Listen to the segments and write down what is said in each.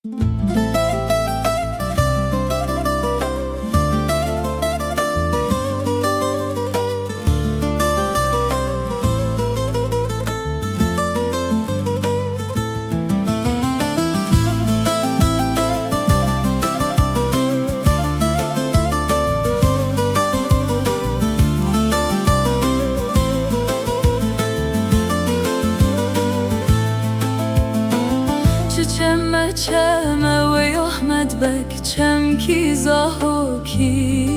Çeme çeme ve Ahmet bek çemki zahoki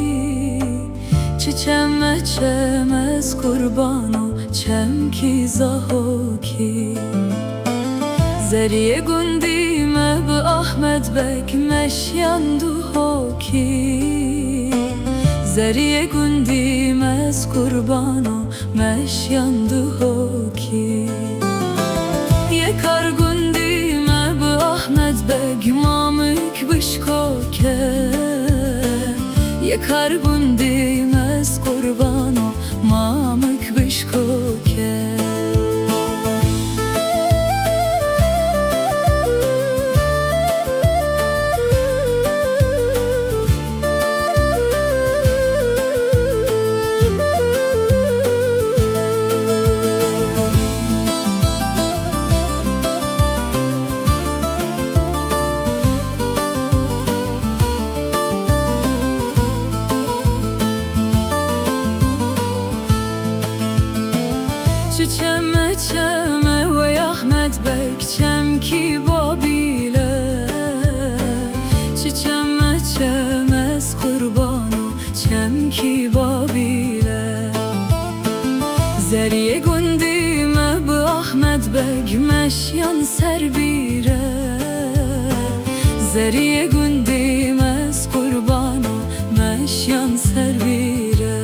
Çeme çemez kurbano çemki zahoki Zeriye gundime bu Ahmet bek meşyan duhoki Zeriye gundimez kurbano meşyan duhoki Yekar gundime bu Ahmet bek mamik bişkoke Yekar gundimez kurbano mamik bişkoke Çeme çeme ve Ahmet bek çemki babile Çeme çemez kurbano çemki babile Zeriye gundime bu Ahmet bek meşyan serbire Zeriye gundimez kurbano meşyan serbire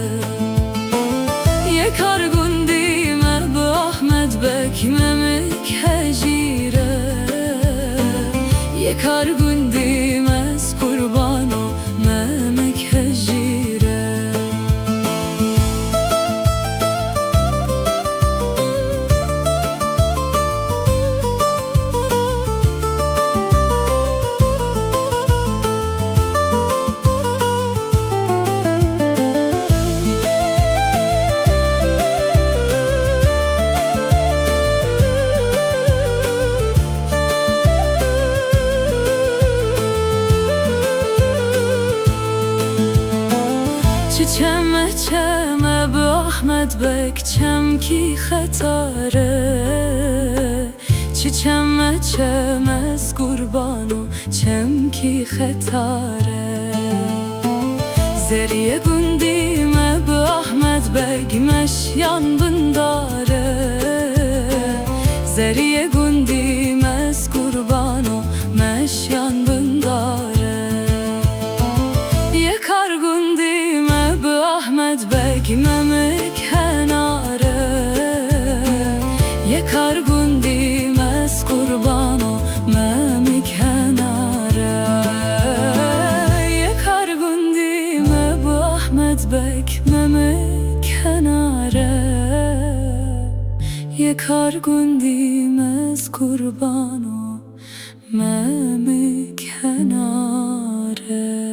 Yekar gundime bu Ahmet bek memik hecire Yekar gundimez kurbano memik hecire Çeme çeme bu Ahmet bek çemki xetare Çeme çemez kurbano çemki xetare Zeriye gundime bu Ahmet bek meşyan bındare Zeriye gundimez kurbano meşyan bındare Yekar gundime bu Ahmet bek memik henare Yekar gundimez kurbano memik henare Yekar gundime bu Ahmet bek memik henare Yekar gundimez kurbano memik henare